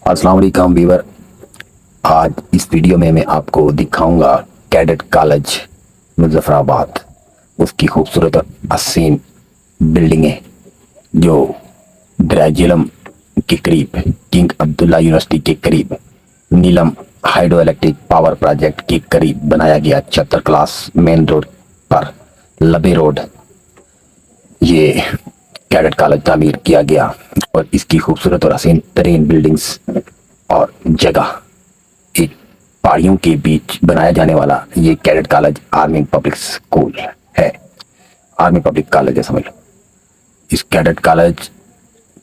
السلام علیکم ویور. آج اس ویڈیو میں آپ کو دکھاؤں گا کیڈٹ کالج مظفر آباد. اس کی خوبصورت اور حسین بلڈنگیں جو دریائے جہلم کے قریب کنگ عبداللہ یونیورسٹی کے قریب نیلم ہائیڈرو الیکٹرک پاور پروجیکٹ کے قریب بنایا گیا 76 کلاس مین روڈ پر لبے روڈ یہ کیڈٹ کالج تعمیر کیا گیا. اور اس کی خوبصورت اور حسین ترین بلڈنگز اور جگہ ایک پہاڑیوں کے بیچ بنایا جانے والا یہ cadet college army public school ہے. آرمی پبلک کالج ہے سمجھ لو. اس کیڈٹ کالج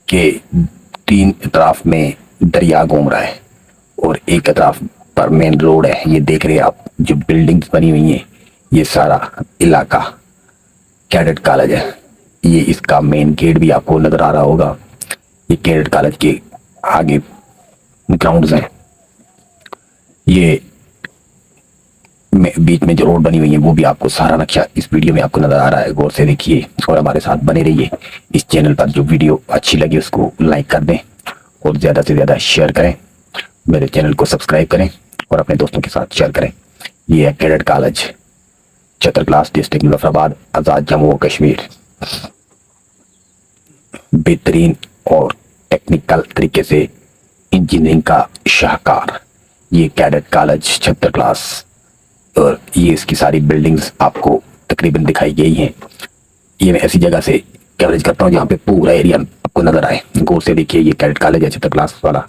کے 3 اطراف میں دریا گھوم رہا ہے اور ایک اطراف پر مین روڈ ہے. یہ دیکھ رہے آپ جو بلڈنگز بنی ہوئی ہیں یہ سارا علاقہ کیڈٹ کالج ہے. یہ اس کا مین گیٹ بھی آپ کو نظر آ رہا ہوگا. یہ کیڈٹ کالج کے آگے گراؤنڈز ہیں. یہ بیچ میں جو روڈ بنی ہوئی ہے وہ بھی آپ کو سارا نقشہ اس ویڈیو میں آپ کو نظر آ رہا ہے. غور سے دیکھیے اور ہمارے ساتھ بنے رہیے. اس چینل پر جو ویڈیو اچھی لگے اس کو لائک کر دیں اور زیادہ سے زیادہ شیئر کریں. میرے چینل کو سبسکرائب کریں اور اپنے دوستوں کے ساتھ شیئر کریں. یہ ہے cadet college 76 class district Muzaffar آباد آزاد جموں و کشمیر. بہترین اور ٹیکنیکل طریقے سے انجینئرنگ کا شاہکار یہ کیڈٹ کالج 76 کلاس. اور یہ اس کی ساری بلڈنگز آپ کو تقریباً دکھائی گئی ہیں. یہ میں ایسی جگہ سے کوریج کرتا ہوں جہاں پہ پورا ایریا آپ کو نظر آئے. غور سے دیکھیے یہ کیڈٹ کالج ہے 76 کلاس والا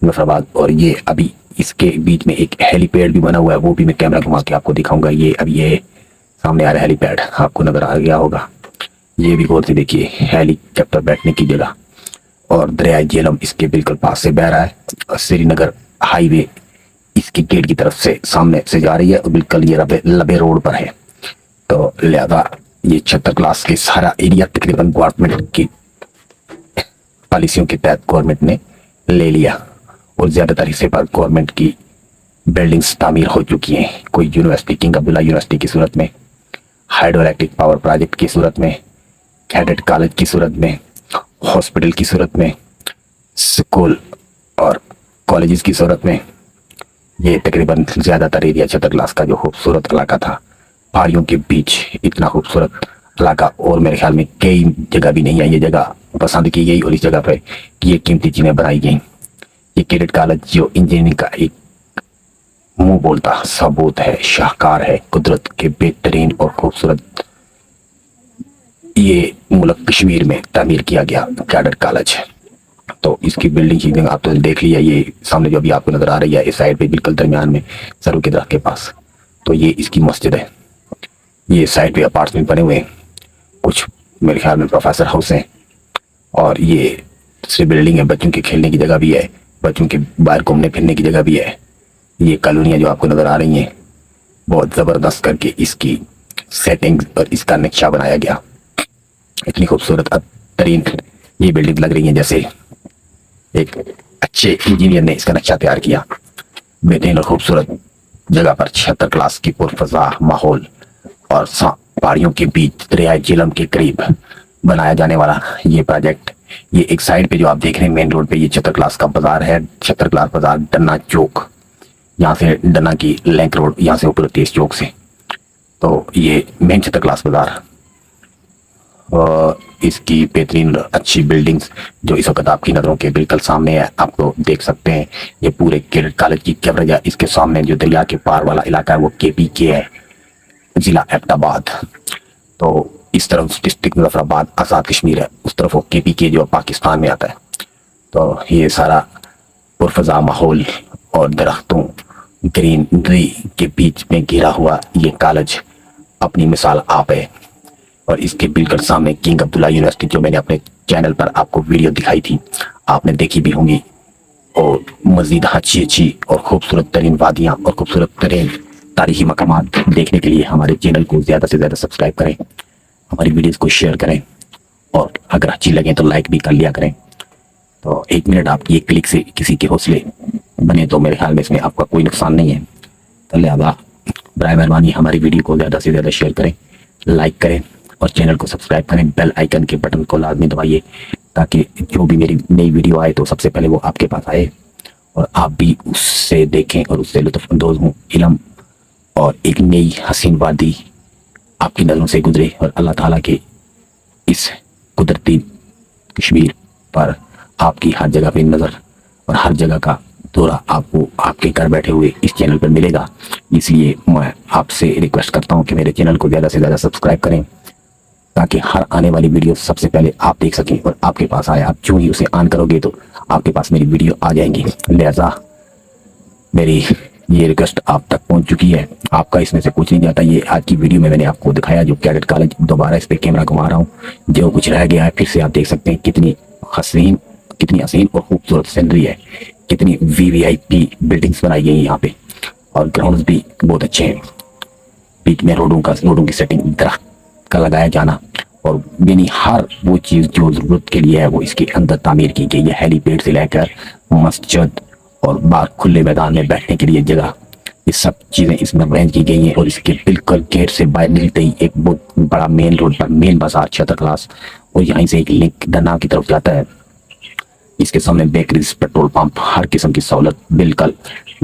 مظفر آباد. اور یہ ابھی اس کے بیچ میں ایک ہیلی پیڈ بھی بنا ہوا ہے. وہ بھی میں کیمرہ گھما کے آپ کو دکھاؤں گا. یہ ابھی یہ سامنے آ رہا ہے ہیلی پیڈ آپ کو نظر آ گیا ہوگا. یہ بھی غور سے دیکھیے ہیلی کاپٹر بیٹھنے کی جگہ. اور دریائے جہلم اس کے بالکل پاس سے بہ رہا ہے. اور سری نگر ہائی وے اس کی گیٹ کی طرف سے سامنے سے جا رہی ہے اور بالکل یہ لبے روڈ پر ہے. تو لہذا یہ 76 کلاس کے سارا ایریا تقریباً گورنمنٹ کی پالیسیوں کے تحت گورنمنٹ نے لے لیا اور زیادہ تر حصے پر گورنمنٹ کی بلڈنگز تعمیر ہو چکی ہیں. کوئی یونیورسٹی کنگ عبداللہ یونیورسٹی کی صورت میں, ہائیڈرو الیکٹرک پاور پروجیکٹ کی صورت میں, کیڈٹ کالج کی صورت میں, ہاسپٹل کی صورت میں, سکول اور کالجز کی صورت میں. یہ تقریباً زیادہ تر ایریا 76 کلاس کا جو خوبصورت علاقہ تھا پہاڑیوں کے بیچ اتنا خوبصورت علاقہ اور میرے خیال میں کئی جگہ بھی نہیں ہے. یہ جگہ پسند کی گئی اور اس جگہ پہ یہ قیمتی چیزیں بنائی گئیں. یہ کیڈٹ کالج جو انجینئرنگ کا ایک منہ بولتا ثبوت ہے, شاہکار ہے, قدرت کے بہترین اور خوبصورت یہ ملک کشمیر میں تعمیر کیا گیا کیڈٹ کالج. تو اس کی بلڈنگ آپ تو دیکھ لیا. یہ سامنے جو ابھی آپ کو نظر آ رہی ہے اس سائڈ پہ بالکل درمیان میں سرو کے درخت کے پاس تو یہ اس کی مسجد ہے. یہ سائڈ پہ اپارٹمنٹ بنے ہوئے ہیں, کچھ میرے خیال میں پروفیسر ہاؤس ہیں. اور یہ دوسری بلڈنگ ہے, بچوں کے کھیلنے کی جگہ بھی ہے, بچوں کے باہر گھومنے پھرنے کی جگہ بھی ہے. یہ کالونیاں جو آپ کو نظر آ رہی ہیں بہت زبردست کر کے اس کی سیٹنگ اور اس کا نقشہ بنایا گیا. اتنی خوبصورت ترین یہ بلڈنگ لگ رہی ہیں جیسے ایک اچھے انجینئر نے اس کا نقشہ تیار کیا. بہترین اور خوبصورت جگہ پر 76 کلاس کی پرفضا ماحول اور پہاڑیوں کے بیچ دریائے جہلم کے قریب بنایا جانے والا یہ پروجیکٹ. یہ ایک سائڈ پہ جو آپ دیکھ رہے ہیں مین روڈ پہ یہ 76 کلاس کا بازار ہے. 76 کلاس بازار ڈنا چوک, یہاں سے ڈنا کی لینک روڈ یہاں سے اوپر تیز چوک سے. تو یہ مین 76 کلاس بازار اور اس کی بہترین اچھی بلڈنگز جو اس وقت آپ کی نظروں کے بالکل سامنے ہے آپ کو دیکھ سکتے ہیں. یہ پورے کیڈٹ کالج کی کوریج ہے. اس کے سامنے جو دریا کے پار والا علاقہ ہے وہ KPK ہے, ضلع ایبٹ آباد. تو اس طرف ڈسٹرکٹ مظفر آباد آزاد کشمیر ہے, اس طرف وہ KPK جو پاکستان میں آتا ہے. تو یہ سارا پرفضا ماحول اور درختوں گرینری کے بیچ میں گھرا ہوا یہ کالج اپنی مثال آپ ہے. اور اس کے بالکل سامنے کنگ عبداللہ یونیورسٹی جو میں نے اپنے چینل پر آپ کو ویڈیو دکھائی تھی آپ نے دیکھی بھی ہوں گی. اور مزید اچھی اور خوبصورت ترین وادیاں اور خوبصورت ترین تاریخی مقامات دیکھنے کے لیے ہمارے چینل کو زیادہ سے زیادہ سبسکرائب کریں, ہماری ویڈیوز کو شیئر کریں اور اگر اچھی لگیں تو لائک بھی کر لیا کریں. تو 1 منٹ آپ کی ایک کلک سے کسی کے حوصلے بنے تو میرے خیال میں اس میں آپ کا کوئی نقصان نہیں ہے. تو لہٰذا برائے مہربانی ہماری ویڈیو کو زیادہ سے زیادہ شیئر کریں, لائک کریں اور چینل کو سبسکرائب کریں. بیل آئیکن کے بٹن کو لازمی دبائیے تاکہ جو بھی میری نئی ویڈیو آئے تو سب سے پہلے وہ آپ کے پاس آئے. اور آپ بھی اس سے دیکھیں اور اس سے لطف اندوز ہوں. علم اور ایک نئی حسین وادی آپ کی نظروں سے گزرے اور اللہ تعالیٰ کے اس قدرتی کشمیر پر آپ کی ہر جگہ پہ نظر اور ہر جگہ کا دورہ آپ کو آپ کے گھر بیٹھے ہوئے اس چینل پر ملے گا. اس لیے میں آپ سے ریکویسٹ کرتا ہوں کہ میرے چینل کو زیادہ سے زیادہ سبسکرائب کریں تاکہ ہر آنے والی ویڈیو سب سے پہلے آپ دیکھ سکیں اور آپ کے پاس آئے. آپ جو ہی اسے آن کرو گے تو آپ کے پاس میری ویڈیو آ جائیں گی. لہذا میری یہ ریکویسٹ آپ تک پہنچ چکی ہے. آپ کا اس میں سے کچھ نہیں جاتا. یہ آج کی ویڈیو میں نے آپ کو دکھایا جو کیڈٹ کالج. دوبارہ اس پہ کیمرہ گھما رہا ہوں. جو کچھ رہ گیا ہے پھر سے آپ دیکھ سکتے ہیں. کتنی حسین اور خوبصورت سینری ہے. کتنی VIP بلڈنگز بنائی گئی ہیں یہاں پہ اور گراؤنڈز بھی بہت اچھے ہیں. بیچ میں روڈوں کی سیٹنگ, درخت کا لگایا جانا اور یعنی ہر وہ چیز جو ضرورت کے لیے ہے وہ اس کے اندر تعمیر کی گئی ہے. ہیلی پیڈ سے لے کر مسجد اور باہر کھلے میدان میں بیٹھنے کے لیے جگہ, یہ سب چیزیں اس میں ارینج کی گئی ہیں. اور اس کے بالکل گیٹ سے باہر نکلتے ہی ایک بہت بڑا مین روڈ پر مین بازار چھتر کلاس, اور یہیں سے ایک لنک درنا کی طرف جاتا ہے. اس کے سامنے بیکریز, پیٹرول پمپ, ہر قسم کی سہولت بالکل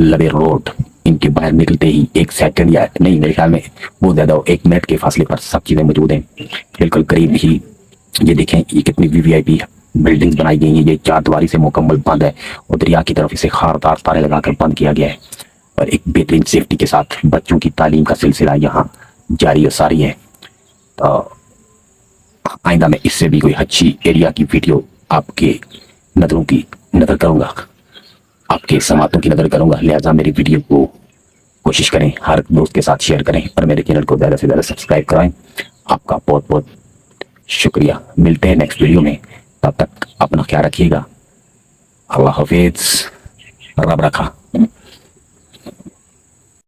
لبے روڈ. ان کے باہر نکلتے ہی ایک سیکنڈ یا نہیں میرے خیال میں بہت زیادہ 1 منٹ کے فاصلے پر سب چیزیں موجود ہیں. بالکل قریب ہی یہ دیکھیں یہ کتنی VIP بلڈنگز بنائی گئی ہیں. یہ 4 دیواری سے مکمل بند ہے اور دریا کی طرف اسے خاردار تارے لگا کر بند کیا گیا ہے. اور ایک بہترین سیفٹی کے ساتھ بچوں کی تعلیم کا سلسلہ یہاں جاری و ساری ہے. تو آئندہ میں اس سے بھی کوئی اچھی ایریا کی ویڈیو آپ کے نظر کروں گا, آپ کے سماعتوں کی نظر کروں گا. لہذا میری ویڈیو کو کوشش کریں ہر دوست کے ساتھ شیئر کریں اور میرے چینل کو زیادہ سے زیادہ سبسکرائب کرائیں. آپ کا بہت بہت شکریہ. ملتے ہیں نیکسٹ ویڈیو میں. تب تک اپنا خیال رکھیے گا. اللہ حافظ. رب رکھا.